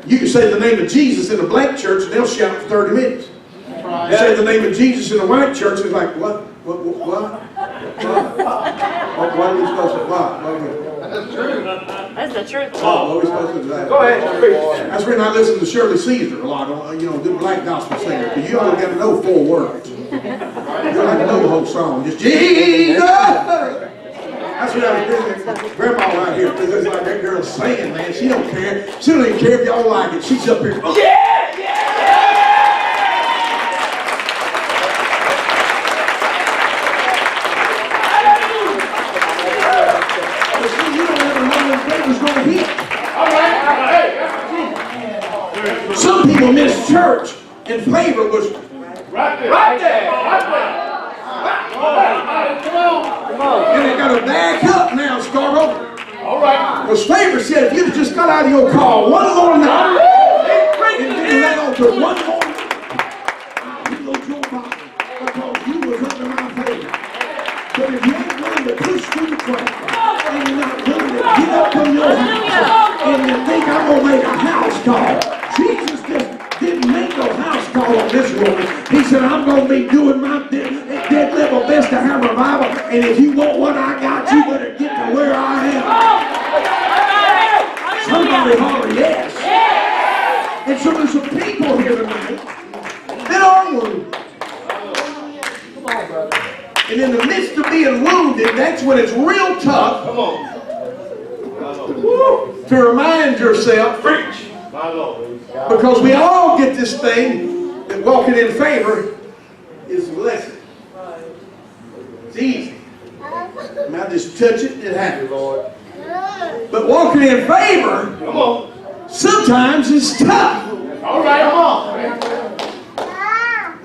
You can say the name of Jesus in a black church and they'll shout for 30 minutes. You say the name of Jesus in a white church, it's like, what? What are we supposed to, what? That's true. That's the truth. What are we supposed to do? Go ahead. That's when I listen to Shirley Caesar a lot, good black gospel singer, because you only got to know 4 words. You don't have to know the whole song, just Jesus! That's what I was doing. Grandma right here, because it's like that girl's singing, man. She don't care. She don't even care if y'all like it. She's up here. Oh. Yeah! You don't ever know when favor's going to hit. Some people miss church, and favor was right there. Come on. And they got to back up now, Scarborough. All right. Because favor said, if you'd just got out of your car one more night, and then let on to one more night, you go to your body, because you was under my favor. But if you ain't willing to push through the crowd, and you're not willing to get up from your house and you think I'm going to make a house call. Jesus just didn't make no house call on this woman. He said, I'm going to be doing my dead level best to have revival, and if you want what I got, you better get to where I am. Somebody holler yes. And so there's some people here tonight that are wounded. And in the midst of being wounded, that's when it's real tough to remind yourself, preach, because we all get this thing that walking in favor is a blessing. It's easy. I just touch it, it happens. But walking in favor, sometimes it's tough. All right, come on.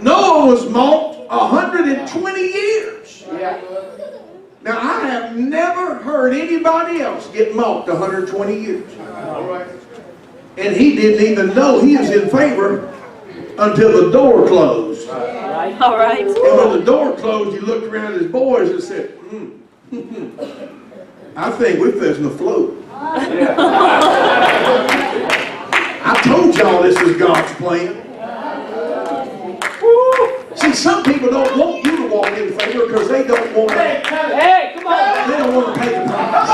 Noah was mocked 120 years. Yeah. Now, I have never heard anybody else get mocked 120 years. All right. And he didn't even know he was in favor until the door closed. All right. And when the door closed, he looked around at his boys and said, I think we're fixing to float. I told y'all this is God's plan. See, some people don't want you to walk in favor because they don't want to. Hey, come on. They don't want to pay the price.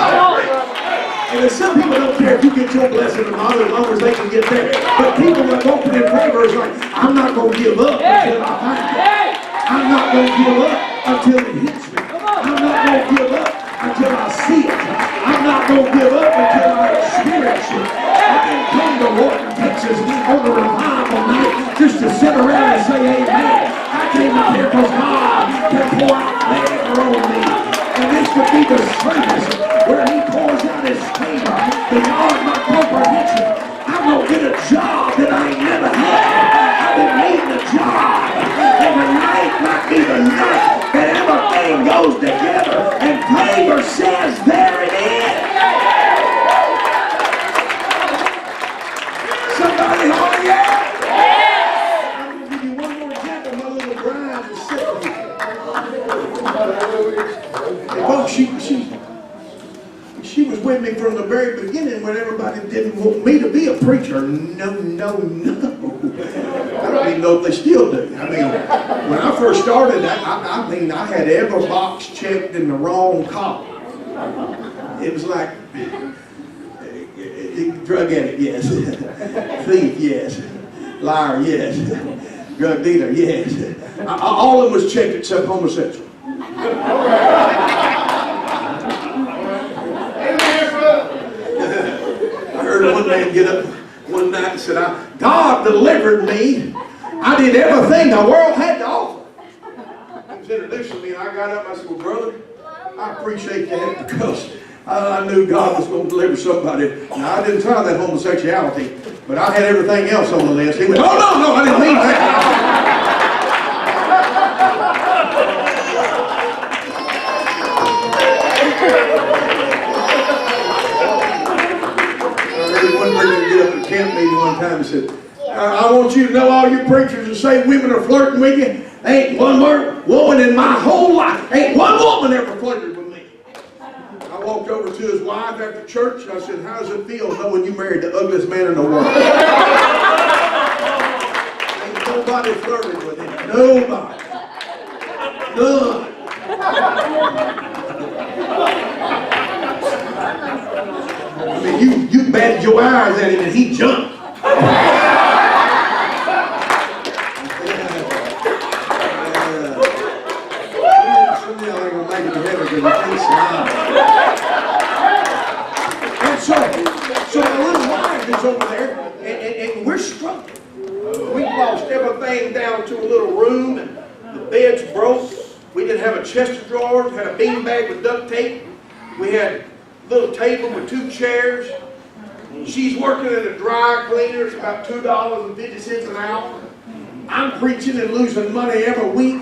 And there's some people don't care if you get your blessing or not, as long as they can get there. But people that walking in favor is like, I'm not going to give up until I find it. I'm not going to give up until it hits me. I'm not going to give up until I see it. I'm not going to give up until I experience it. I didn't come to Lawton, Texas on a revival night just to sit around and say amen. I came up here because God can pour out favor on me. And this could be the service where He pours out His favor beyond my comprehension. I'm going to get a job that I ain't never had. I've been needing a job. And tonight might be the night that everything goes together and favor says, there it is. Somebody holler, yeah? I'm going to give you one more example. My little bride is sitting here. And folks, she was with me from the very beginning when everybody didn't want me to be a preacher. No. I don't even know if they still do. I mean, when I first started, I had every box checked in the wrong column. It was like, drug addict, yes. Thief, yes. Liar, yes. Drug dealer, yes. All of them was checked except homosexual. I heard one man get up one night and said, God delivered me. I did everything the world had to offer. He was introducing me and I got up and I said, well, brother, I appreciate that because I knew God was going to deliver somebody. Now, I didn't try that homosexuality, but I had everything else on the list. He went, oh, no, I didn't mean that. One preacher get up at a camp meeting one time and said, I want you to know, all you preachers that say women are flirting with you, ain't one woman in my whole life, ain't one woman ever flirted with me. I walked over to his wife after church and I said, how does it feel knowing you married the ugliest man in the world? Ain't nobody flirted with him. Nobody. None. I mean, you batted your eyes at him and he jumped. Some of y'all ain't gonna make it to heaven because you can't smile. And so my little wife is over there, and we're struggling. We lost everything down to a little room, and the bed's broke. We didn't have a chest of drawers, had a beanbag with duct tape. We had a little table with 2 chairs. She's working at a dry cleaner. It's about $2.50 an hour. I'm preaching and losing money every week.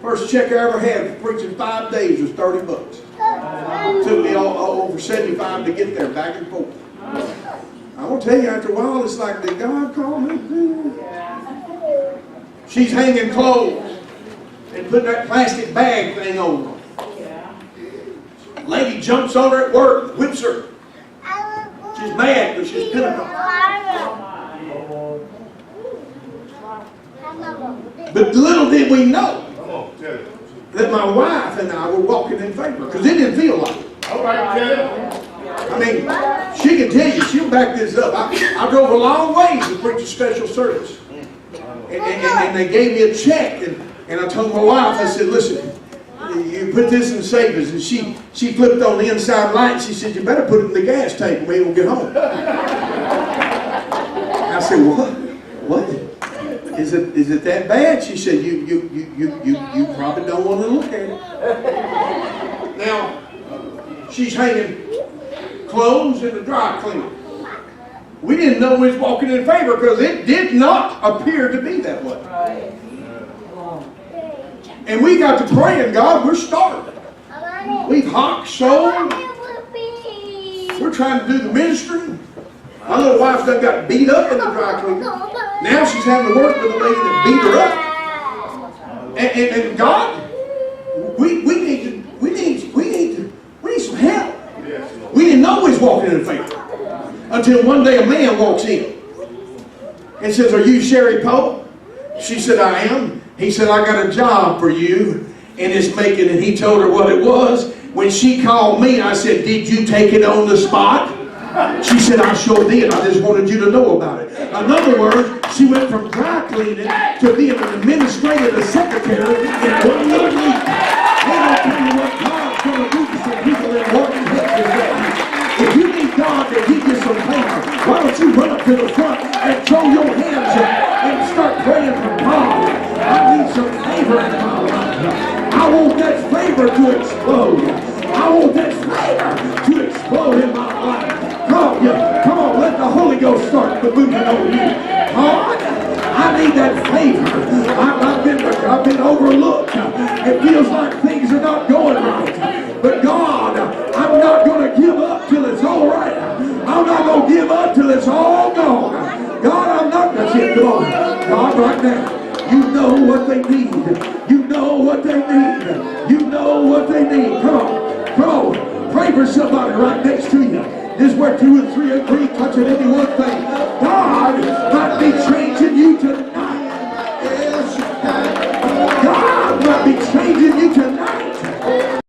First check I ever had for preaching 5 days was $30. Took me all over 75 to get there, back and forth. I will tell you, after a while, it's like, did God call me? She's hanging clothes and putting that plastic bag thing on them. jumps on her at work, whips her. She's mad because she's Pentecost. But little did we know that my wife and I were walking in favor, because it didn't feel like it. All right, Ted. I mean, she can tell you, she'll back this up. I drove a long ways to preach a special service. And they gave me a check, and I told my wife, I said, listen, you put this in savings. And she flipped on the inside light, and she said, you better put it in the gas tank when we will get home. I said, what? Is it that bad? She said, you probably don't want to look at it. Now, she's hanging clothes in the dry cleaner. We didn't know we was walking in favor because it did not appear to be that way. And we got to praying, God, we're starving. We've hocked, sold. We're trying to do the ministry. My little wife's done got beat up in the dry cleaner. Now she's having to work with a lady that beat her up. And God, we need some help. We didn't know we was walking in faith until one day a man walks in and says, are you Sherry Poe? She said, I am. He said, I got a job for you, and it's making, and he told her what it was. When she called me, I said, did you take it on the spot? She said, I sure did. I just wanted you to know about it. In other words, she went from dry cleaning to being an administrative secretary in one little week. Then I'll tell you what God's going to do to some people in working today. If you need God to give you some favor, why don't you run up to the front and throw your hands up and start praying for God? I need some favor in my life. I want that favor to explode. I want that favor to explode in my life. Come on, let the Holy Ghost start moving on you. God, I need that favor. I've been overlooked. It feels like things are not going right. But God, I'm not going to give up till it's all right. I'm not going to give up till it's all gone. God, I'm not going to say, come on. God, right now, you know what they need. You know what they need. You know what they need. Come on. Pray for somebody right next to you. This is where 2 and 3 agree, touching any one thing. God might be